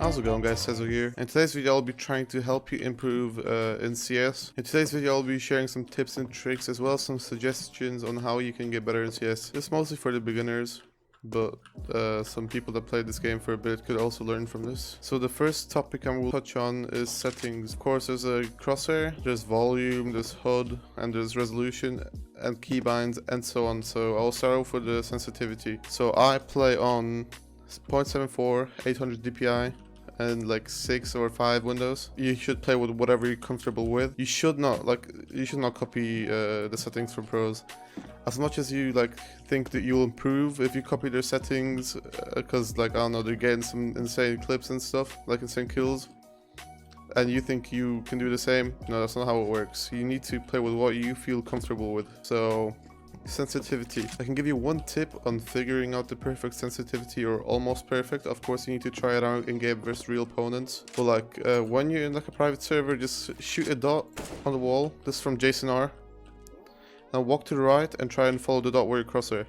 How's it going, guys? Sezo here. In today's video I'll be trying to help you improve in CS. In today's video I'll be sharing some tips and tricks as well as some suggestions on how you can get better in CS. This is mostly for the beginners, but some people that played this game for a bit could also learn from this. So the first topic I will touch on is settings. Of course, there's a crosshair, there's volume, there's HUD, and there's resolution and keybinds and so on. So I'll start off with the sensitivity. So I play on 0.74, 800 DPI, and like 6 or 5 windows. You should play with whatever you're comfortable with. You should not copy the settings from pros. As much as you think that you'll improve if you copy their settings, because I don't know, they're getting some insane clips and stuff, like insane kills, and you think you can do the same. No, that's not how it works. You need to play with what you feel comfortable with. So sensitivity. I can give you one tip on figuring out the perfect sensitivity, or almost perfect. Of course, you need to try it out in game versus real opponents. But when you're in a private server, just shoot a dot on the wall. This is from Jason R. Now walk to the right and try and follow the dot where your crosshair.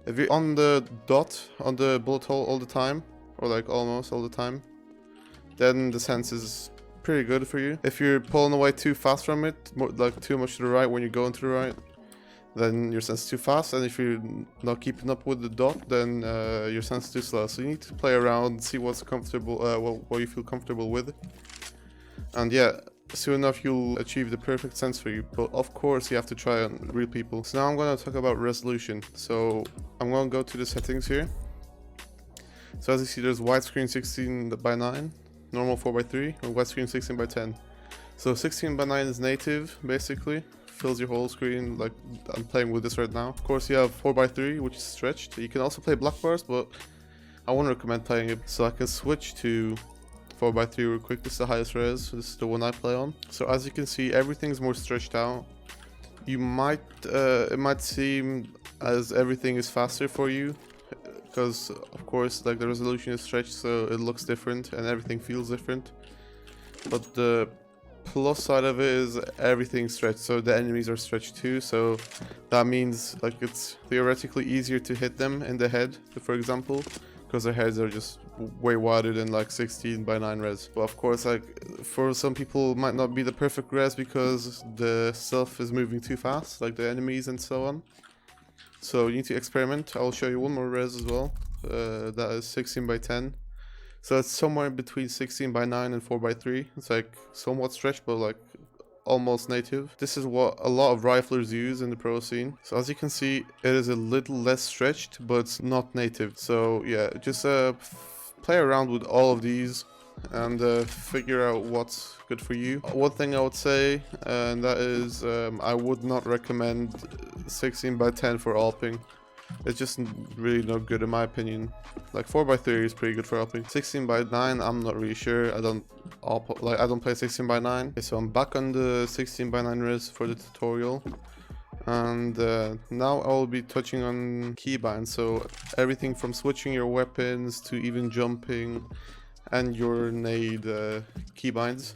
If you're on the dot, on the bullet hole all the time, or almost all the time, then the sense is pretty good for you. If you're pulling away too fast from it, too much to the right when you're going to the right, then your sense is too fast, and if you're not keeping up with the dot, then your sense is too slow. So you need to play around, see what's comfortable, what you feel comfortable with, and yeah, soon enough you'll achieve the perfect sense for you. But of course you have to try on real people. So now I'm going to talk about resolution. So I'm going to go to the settings here. So as you see, there's widescreen 16:9, normal 4:3, and widescreen 16:10. So 16:9 is native, basically. Fills your whole screen, like I'm playing with this right now. Of course, you have 4:3, which is stretched. You can also play black bars, but I wouldn't recommend playing it. So I can switch to 4:3 real quick. This is the highest res. This is the one I play on. So as you can see, everything's more stretched out. You might it might seem as everything is faster for you, because of course the resolution is stretched, so it looks different and everything feels different. But the plus side of it is everything's stretched, so the enemies are stretched too. So that means it's theoretically easier to hit them in the head, for example, because their heads are just way wider than 16:9 res. But of course, for some people, it might not be the perfect res because the stuff is moving too fast, like the enemies and so on. So you need to experiment. I'll show you one more res as well. That is 16:10. So it's somewhere between 16:9 and 4:3. It's somewhat stretched, but almost native. This is what a lot of riflers use in the pro scene. So as you can see, it is a little less stretched, but it's not native. So yeah, just play around with all of these and figure out what's good for you. One thing I would say, and that is I would not recommend 16:10 for ALPing. It's just really not good in my opinion. 4:3 is pretty good for ALPing. 16:9, I'm not really sure. I don't play 16:9. Okay, so I'm back on the 16:9 res for the tutorial, and now I will be touching on keybinds. So everything from switching your weapons to even jumping, and your nade keybinds,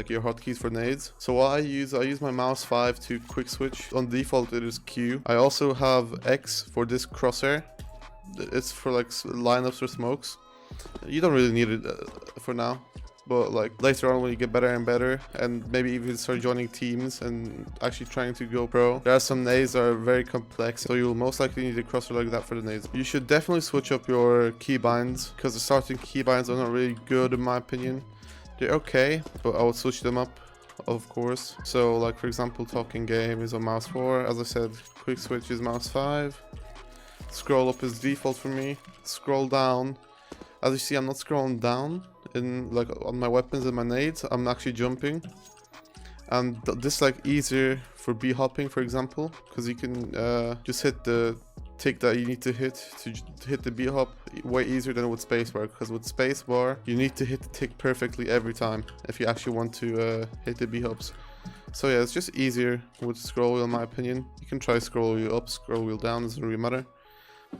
your hotkeys for nades. So what I use my mouse 5 to quick switch. On default it is Q. I also have X for this crosshair. It's for lineups or smokes. You don't really need it for now, but later on when you get better and better, and maybe even start joining teams and actually trying to go pro, there are some nades that are very complex, so you'll most likely need a crosshair like that for the nades. You should definitely switch up your keybinds, because the starting keybinds are not really good in my opinion. They're okay, but I would switch them up, of course. So for example, talking game is on mouse 4. As I said, quick switch is mouse 5. Scroll up is default for me. Scroll down. As you see, I'm not scrolling down in on my weapons and my nades. I'm actually jumping. And this easier for B hopping, for example, because you can just hit the tick that you need to hit the B hop way easier than with spacebar, because with spacebar you need to hit the tick perfectly every time if you actually want to hit the B hops. So yeah, it's just easier with scroll wheel in my opinion. You can try scroll wheel up, scroll wheel down, doesn't really matter,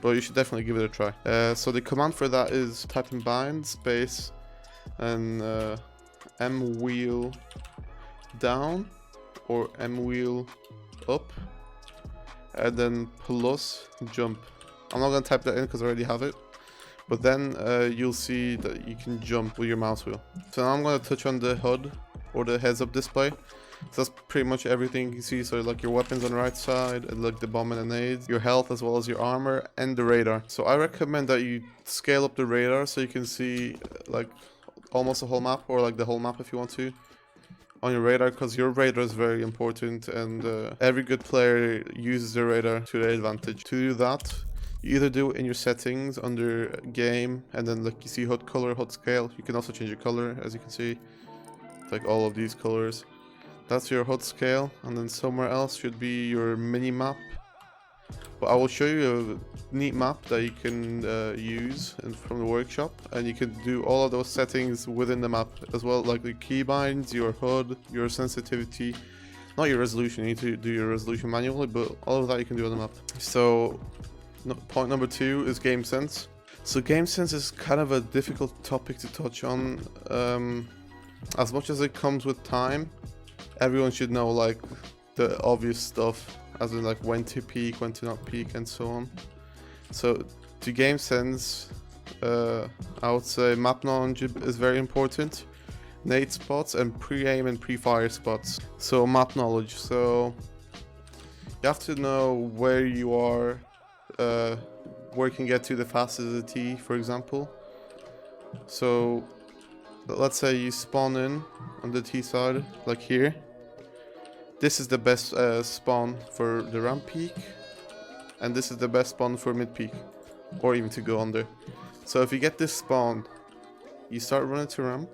but you should definitely give it a try. So the command for that is type in bind space and M wheel down or M wheel up, and then plus jump. I'm not gonna type that in because I already have it, But then you'll see that you can jump with your mouse wheel. So now I'm going to touch on the HUD, or the heads-up display. So that's pretty much everything you see. So like your weapons on the right side, and like the bomb and the nades, your health as well as your armor, and the radar. So I recommend that you scale up the radar so you can see like almost the whole map, or like the whole map if you want to, on your radar, because your radar is very important, and every good player uses the radar to their advantage. To do that, you either do it in your settings under game, and then like you see HUD color, HUD scale. You can also change your color, as you can see, like all of these colors. That's your HUD scale, and then somewhere else should be your mini map. But I will show you a neat map that you can use from the workshop, and you can do all of those settings within the map as well, like the keybinds, your HUD, your sensitivity, not your resolution. You need to do your resolution manually, but all of that you can do on the map. So point number 2 is game sense. So game sense is kind of a difficult topic to touch on. As much as it comes with time, everyone should know like the obvious stuff, as in like when to peek, when to not peek, and so on. So to game sense, I would say map knowledge is very important, nade spots, and pre-aim and pre-fire spots. So map knowledge, so you have to know where you are, where you can get to the fastest as a T, for example. So let's say you spawn in on the T side, like here. This is the best spawn for the ramp peak, and this is the best spawn for mid peak, or even to go under. So if you get this spawn, you start running to ramp,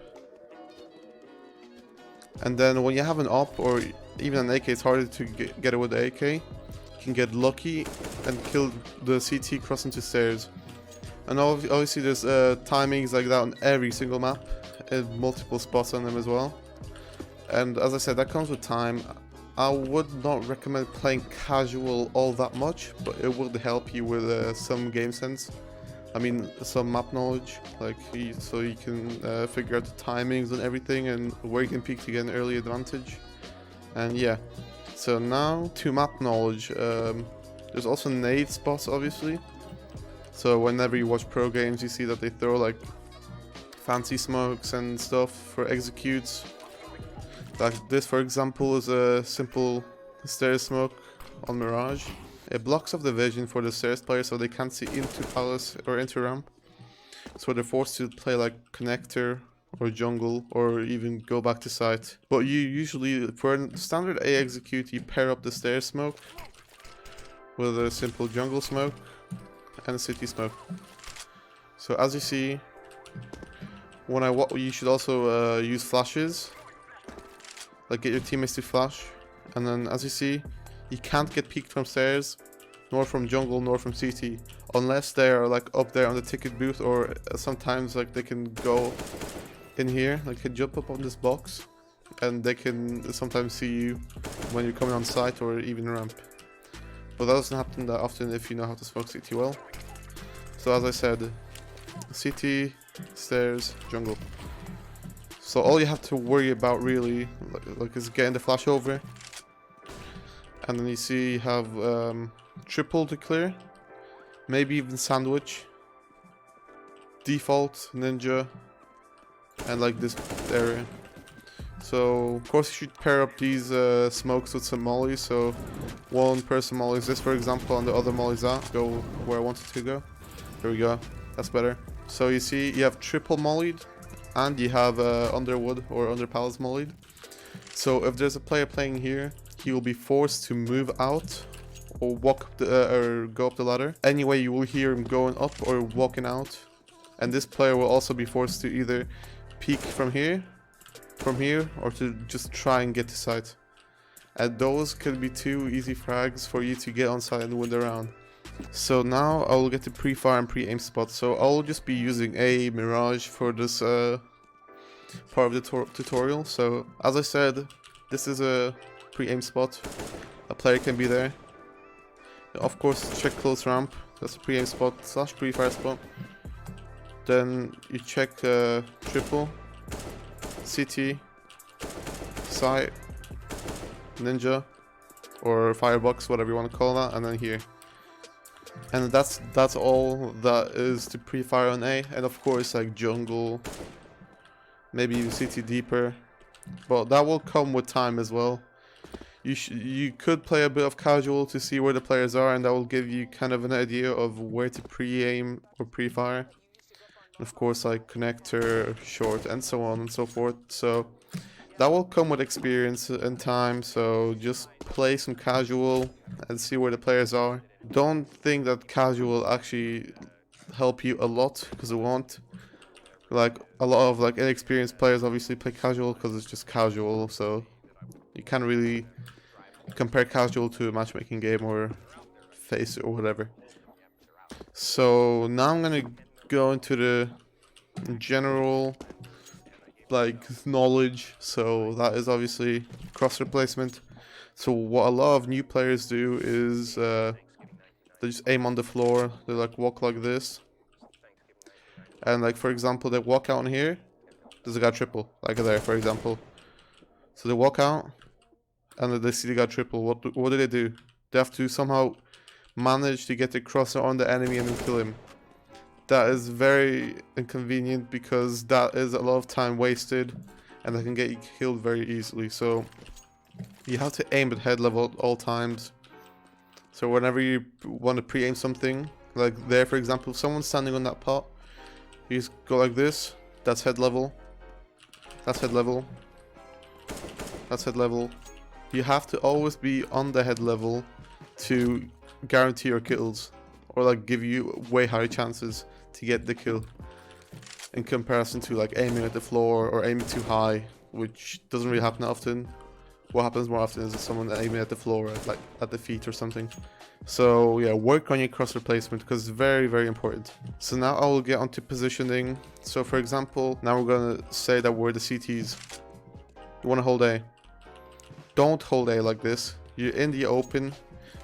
and then when you have an op or even an AK, it's harder to get it with the AK. You can get lucky and kill the CT crossing to stairs. And obviously there's timings like that on every single map, and multiple spots on them as well. And as I said, that comes with time. I would not recommend playing casual all that much, but it would help you with some game sense. I mean, some map knowledge, like so you can figure out the timings and everything, and where you can peek to get an early advantage. And yeah, so now to map knowledge, there's also nade spots, obviously. So whenever you watch pro games, you see that they throw like fancy smokes and stuff for executes. Like this, for example, is a simple stairs smoke on Mirage. It blocks off the vision for the stairs player, so they can't see into palace or into ramp. So they're forced to play like connector or jungle, or even go back to site. But you usually, for a standard A execute, you pair up the stairs smoke with a simple jungle smoke and a city smoke. So as you see, you should also use flashes. Like get your teammates to flash, and then as you see, you can't get peeked from stairs, nor from jungle, nor from CT, unless they are like up there on the ticket booth, or sometimes like they can go in here, like can jump up on this box, and they can sometimes see you when you're coming on site or even ramp. But that doesn't happen that often if you know how to smoke CT well. So as I said, CT, stairs, jungle. So all you have to worry about really like is getting the flash over, and then you see you have triple to clear, maybe even sandwich, default, ninja, and like this area. So of course you should pair up these smokes with some mollies. So one person mollies this, for example, and the other mollies that. Go where I wanted to go. There we go. That's better. So you see you have triple mollied, and you have underwood or under palace mollied. So if there's a player playing here, he will be forced to move out or walk up or go up the ladder. Anyway, you will hear him going up or walking out, and this player will also be forced to either peek from here, or to just try and get to site. And those could be 2 easy frags for you to get on site and win the round. So now I will get to pre-fire and pre-aim spots. So I'll just be using a Mirage for this part of the tutorial. So as I said, this is a pre-aim spot. A player can be there. Of course, check close ramp. That's a pre-aim spot / pre-fire spot. Then you check triple, CT, site, ninja, or firebox, whatever you want to call that, and then here. And that's all that is to pre-fire on A. And of course, like jungle, maybe even CT deeper, but that will come with time as well. You could play a bit of casual to see where the players are, and that will give you kind of an idea of where to pre-aim or pre-fire. Of course, like connector, short, and so on and so forth. So that will come with experience and time. So just play some casual and see where the players are. Don't think that casual actually help you a lot, because it won't. Like a lot of like inexperienced players obviously play casual because it's just casual. So you can't really compare casual to a matchmaking game or face or whatever. So now I'm gonna go into the general like knowledge. So that is obviously crosshair placement. So what a lot of new players do is they just aim on the floor. They like walk like this, and like for example they walk out in here. There's a guy triple like there for example. So they walk out and then they see the guy triple. What do they do? They have to somehow manage to get the crosshair on the enemy and then kill him. That is very inconvenient because that is a lot of time wasted and that can get you killed very easily. So you have to aim at head level at all times. So whenever you want to pre-aim something, like there for example, if someone's standing on that pot, you just go like this. That's head level. That's head level. That's head level. You have to always be on the head level to guarantee your kills, or like give you way higher chances to get the kill in comparison to like aiming at the floor or aiming too high, which doesn't really happen often. What happens more often is someone aiming at the floor, like at the feet or something. So yeah, work on your crosshair placement because it's very, very important. So now I will get onto positioning. So for example, now we're gonna say that we're the CTs. You want to hold A. Don't hold A like this. You're in the open.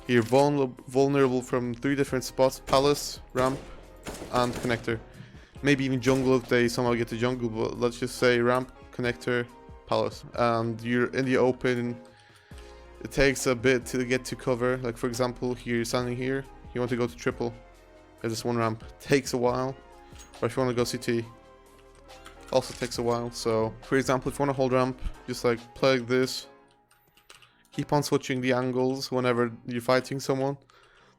You're vulnerable from 3 different spots: palace, ramp, and connector. Maybe even jungle if they somehow get to jungle, but let's just say ramp, connector, palace. And you're in the open. It takes a bit to get to cover. Like for example, here you're standing here. You want to go to triple. There's just one ramp. Takes a while. Or if you want to go CT, also takes a while. So for example, if you want to hold ramp, just like play like this. Keep on switching the angles whenever you're fighting someone.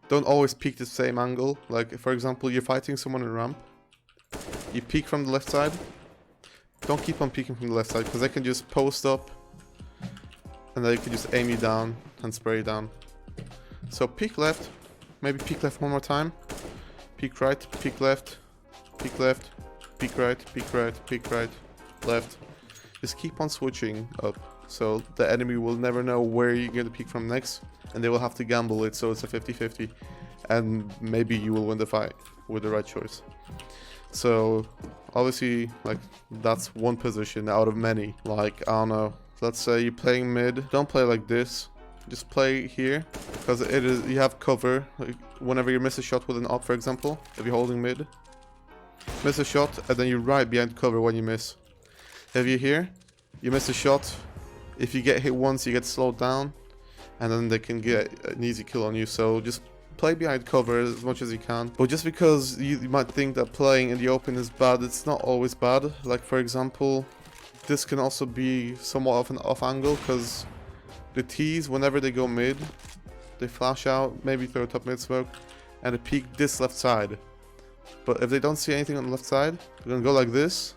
Don't always peek the same angle. Like for example, you're fighting someone in ramp. You peek from the left side. Don't keep on peeking from the left side because they can just post up and they can just aim you down and spray you down. So peek left, maybe peek left one more time. Peek right, peek left, peek left, peek right, peek right, peek right, left. Just keep on switching up. So the enemy will never know where you're going to peek from next, and they will have to gamble it, so it's a 50-50, and maybe you will win the fight with the right choice. So obviously, like, that's one position out of many. Like, I don't know, let's say you're playing mid, don't play like this, just play here, because you have cover. Like, whenever you miss a shot with an op, for example, if you're holding mid, miss a shot and then you're right behind cover when you miss. If you're here, you miss a shot. If you get hit once, you get slowed down, and then they can get an easy kill on you. So just play behind cover as much as you can. But just because you might think that playing in the open is bad, it's not always bad. Like for example, this can also be somewhat of an off angle, because the T's, whenever they go mid, they flash out, maybe throw top mid smoke, and they peek this left side. But if they don't see anything on the left side, they're gonna go like this,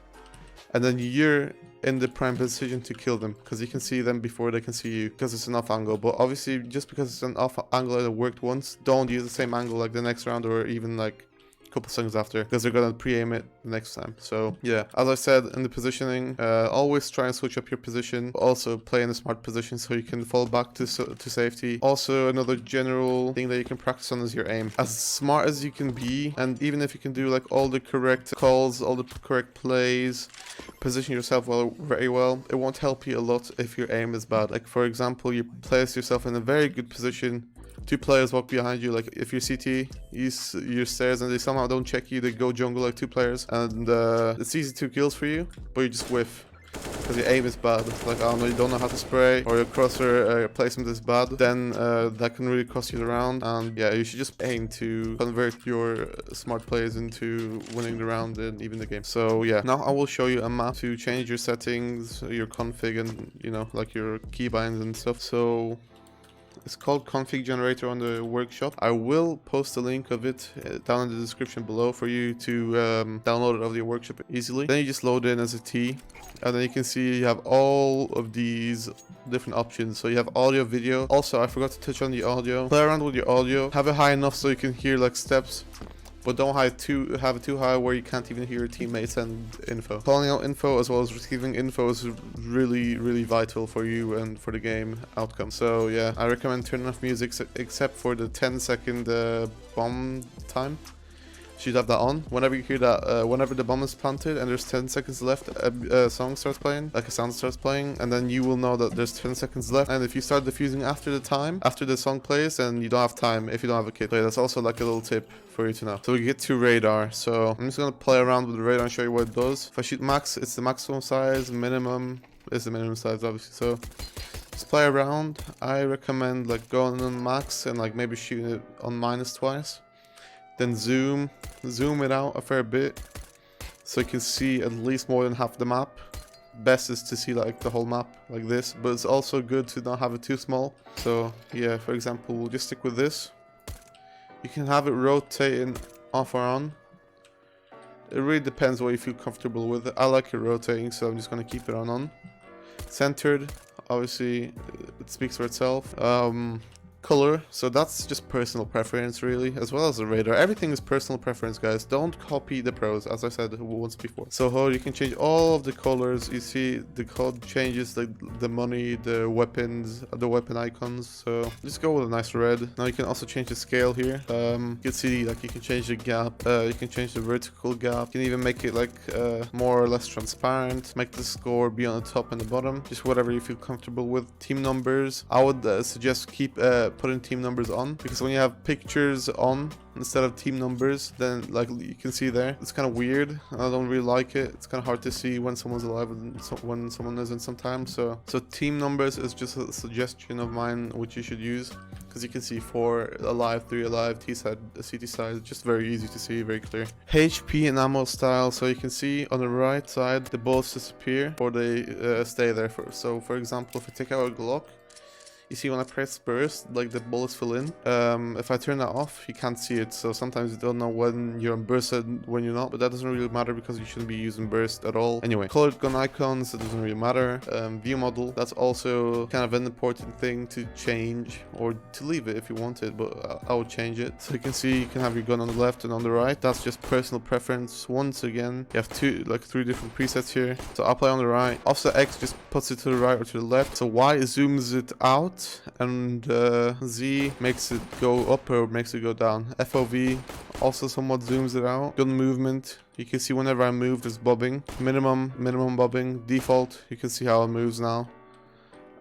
and then you're in the prime position to kill them, because you can see them before they can see you, because it's an off angle. But obviously, just because it's an off angle that worked once, don't use the same angle like the next round or even like a couple seconds after, because they're gonna pre-aim it the next time. So yeah, as I said, in the positioning, always try and switch up your position, but also play in a smart position so you can fall back to safety. Also, another general thing that you can practice on is your aim. As smart as you can be, and even if you can do like all the correct calls, all the correct plays, position yourself very well, it won't help you a lot if your aim is bad. Like for example, you place yourself in a very good position, 2 players walk behind you. Like if you're CT, your stairs, and they somehow don't check you, they go jungle like 2 players, and it's easy 2 kills for you, but you just whiff. because your aim is bad. Like, I don't know, you don't know how to spray, or your crosshair placement is bad, then that can really cost you the round. And yeah, you should just aim to convert your smart plays into winning the round and even the game. So yeah, now I will show you a map to change your settings, your config, and you know, like your keybinds and stuff. So it's called config generator on the workshop. I will post a link of it down in the description below for you to download it off your workshop easily. Then you just load in as a T, and then you can see you have all of these different options. So you have audio, video. Also, I forgot to touch on the audio. Play around with your audio. Have it high enough so you can hear like steps, but don't have it too high where you can't even hear your teammates and info. Calling out info as well as receiving info is really vital for you and for the game outcome. So yeah, I recommend turning off music except for the 10-second bomb time. You should have that on. Whenever you hear that, whenever the bomb is planted and there's 10 seconds left, a song starts playing, like a sound starts playing, and then you will know that there's 10 seconds left. And if you start defusing after the song plays, then you don't have time if you don't have a kit. So yeah, that's also like a little tip for you to know. So we get to radar. So I'm just gonna play around with the radar and show you what it does. If I shoot max, it's the maximum size. Minimum is the minimum size, obviously. So just play around. I recommend like going on max and like maybe shooting it on minus twice. Then zoom it out a fair bit so you can see at least more than half the map. Best is to see like the whole map like this, but it's also good to not have it too small. So yeah, for example, we'll just stick with this. You can have it rotating off or on. It really depends what you feel comfortable with. I like it rotating, so I'm just gonna keep it on. Centered, obviously it speaks for itself. Color, so that's just personal preference really, as well as the radar. Everything is personal preference, guys. Don't copy the pros, as I said once before. So you can change all of the colors. You see the code changes, like the money, the weapons, the weapon icons. So just go with a nice red. Now you can also change the scale here. You can see like you can change the gap, you can change the vertical gap. You can even make it like more or less transparent, make the score be on the top and the bottom, just whatever you feel comfortable with. Team numbers, I would suggest keep putting team numbers on, because when you have pictures on instead of team numbers, then like you can see there, it's kind of weird. I don't really like it. It's kind of hard to see when someone's alive and when someone isn't sometimes. So team numbers is just a suggestion of mine which you should use, because you can see 4 alive, 3 alive, T side, CT side, just very easy to see, very clear. HP and ammo style, so you can see on the right side the bullets disappear or they stay there. So for example, if I take out a Glock, you see when I press burst, like the bullets fill in. If I turn that off, you can't see it. So sometimes you don't know when you're on burst and when you're not. But that doesn't really matter because you shouldn't be using burst at all. Anyway, colored gun icons, it doesn't really matter. View model, that's also kind of an important thing to change or to leave it if you want it. But I would change it. So you can see you can have your gun on the left and on the right. That's just personal preference. Once again, you have 3 different presets here. So I'll play on the right. Offset X just puts it to the right or to the left. So Y zooms it out, and Z makes it go up or makes it go down. FOV also somewhat zooms it out. Gun movement, you can see whenever I move there's bobbing. Minimum bobbing. Default, you can see how it moves now.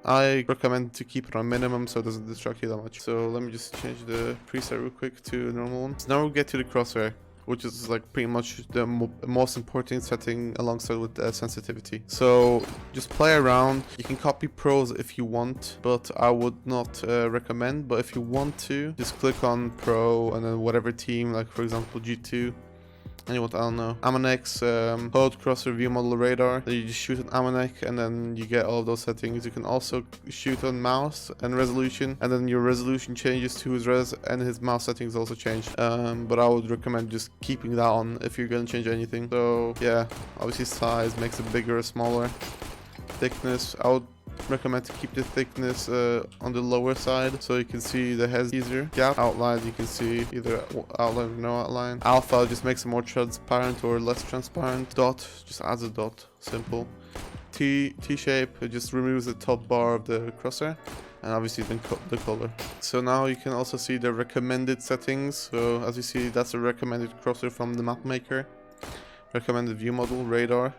I recommend to keep it on minimum so it doesn't distract you that much. So let me just change the preset real quick to a normal one. So now we'll get to the crosshair, which is like pretty much the most important setting alongside with sensitivity. So just play around. You can copy pros if you want, but I would not recommend. But if you want to, just click on pro and then whatever team, like for example G2. And you want, I don't know, Ammonex, HUD, crosshair, view model, radar. Then you just shoot an Ammonec and then you get all of those settings. You can also shoot on mouse and resolution, and then your resolution changes to his res and his mouse settings also change. But I would recommend just keeping that on if you're gonna change anything. So yeah, obviously size makes it bigger or smaller. Thickness, I would recommend to keep the thickness on the lower side so you can see the heads easier. Gap, outline, you can see either outline or no outline. Alpha just makes it more transparent or less transparent. Dot just adds a dot, simple. T-shape, it just removes the top bar of the crosshair, and obviously then the color. So now you can also see the recommended settings. So as you see, that's a recommended crosshair from the map maker. Recommended view model, radar.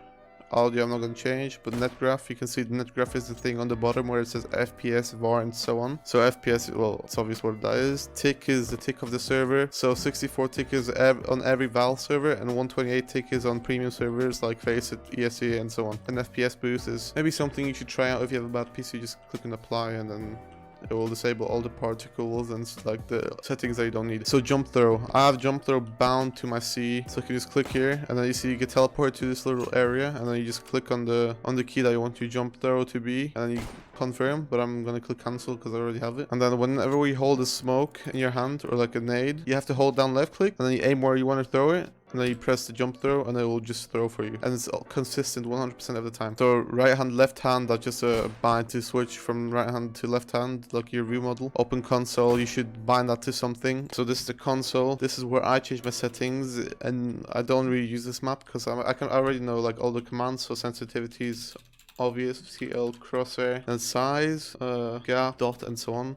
Audio I'm not going to change, but net graph, you can see the net graph is the thing on the bottom where it says FPS, VAR, and so on. So FPS, well, it's obvious what that is. Tick is the tick of the server. So 64 tick is on every Valve server, and 128 tick is on premium servers like Faceit, ESE, and so on. And FPS boost is maybe something you should try out if you have a bad PC. Just click on apply, and then it will disable all the particles and like the settings that you don't need. So jump throw, I have jump throw bound to my C, so you can just click here, and then you see you get teleported to this little area, and then you just click on the key that you want your jump throw to be, and then you confirm. But I'm gonna click cancel because I already have it. And then whenever we hold a smoke in your hand or like a nade, you have to hold down left click, and then you aim where you want to throw it, and then you press the jump throw, and it will just throw for you, and it's consistent 100% of the time. So right hand, left hand, that's just a bind to switch from right hand to left hand, like your view model. Open console, you should bind that to something. So this is the console. This is where I change my settings, and I don't really use this map because I already know like all the commands. So sensitivities, obvious, CL, crosshair, and size, gap, dot, and so on.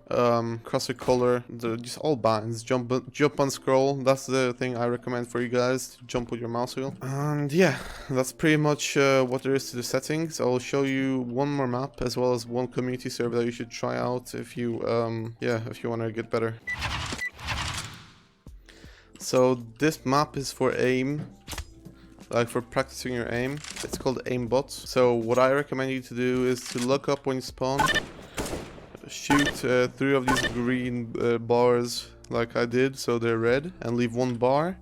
Crosshair color, just all binds. Jump on scroll. That's the thing I recommend for you guys, to jump with your mouse wheel. And yeah, that's pretty much what there is to the settings. I'll show you one more map as well as one community server that you should try out if you if you want to get better. So this map is for aim, like for practicing your aim. It's called Aimbot. So what I recommend you to do is to look up when you spawn, shoot 3 of these green bars like I did, so they're red, and leave 1 bar.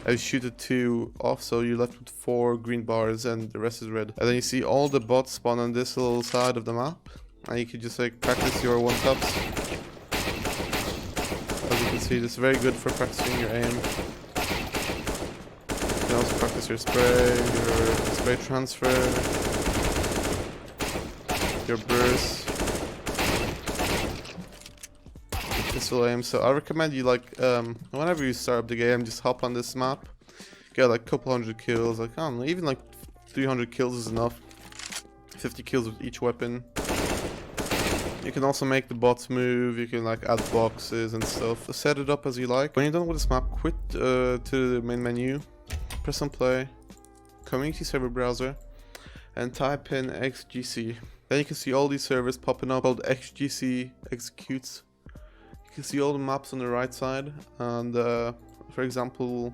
I shoot the 2 off, so you're left with 4 green bars and the rest is red. And then you see all the bots spawn on this little side of the map, and you can just like practice your one-taps. As you can see, this is very good for practicing your aim. You can also practice your spray transfer, your burst, pistol aim. So I recommend you like whenever you start up the game, just hop on this map, get like a couple hundred kills. Like I don't know, even like 300 kills is enough. 50 kills with each weapon. You can also make the bots move. You can like add boxes and stuff. Set it up as you like. When you're done with this map, quit to the main menu. Press on play, community server browser, and type in XGC. Then you can see all these servers popping up called XGC executes. You can see all the maps on the right side, and for example,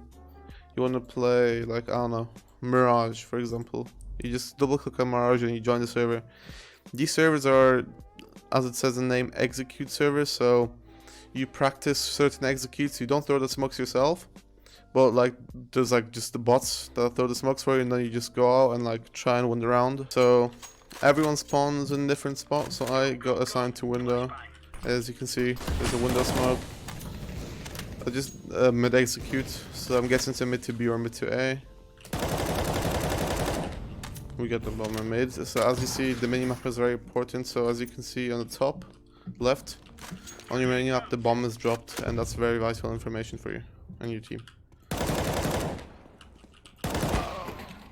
you want to play like, I don't know, Mirage for example. You just double click on Mirage and you join the server. These servers are, as it says in the name, execute servers, so you practice certain executes. You don't throw the smokes yourself, but like there's like just the bots that throw the smokes for you, and then you just go out and like try and win the round. So everyone spawns in different spots, so I got assigned to window. As you can see, there's a window smoke. I just mid execute, so I'm guessing it's a mid to B or mid to A. We got the bomber mid. So as you see, the minimap is very important. So as you can see on the top left, on your minimap the bomb is dropped, and that's very vital information for you and your team.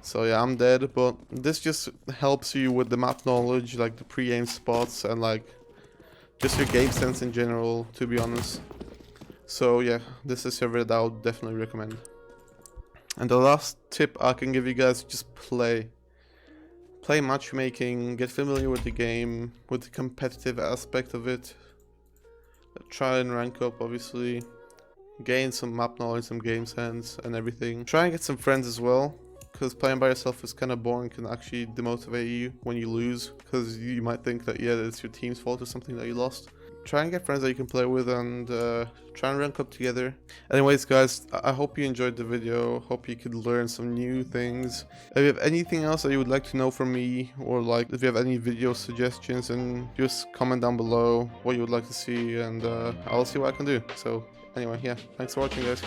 So yeah, I'm dead, but this just helps you with the map knowledge, like the pre-aim spots, and like just your game sense in general, to be honest. So yeah, this is a server that I would definitely recommend. And the last tip I can give you guys, just play. Play matchmaking, get familiar with the game, with the competitive aspect of it. Try and rank up, obviously. Gain some map knowledge, some game sense, and everything. Try and get some friends as well, because playing by yourself is kind of boring, can actually demotivate you when you lose, because you might think that, yeah, it's your team's fault or something that you lost. Try and get friends that you can play with, and try and rank up together. Anyways guys, I hope you enjoyed the video. Hope you could learn some new things. If you have anything else that you would like to know from me, or like if you have any video suggestions, and just comment down below what you would like to see, and I'll see what I can do. So anyway, yeah, thanks for watching guys.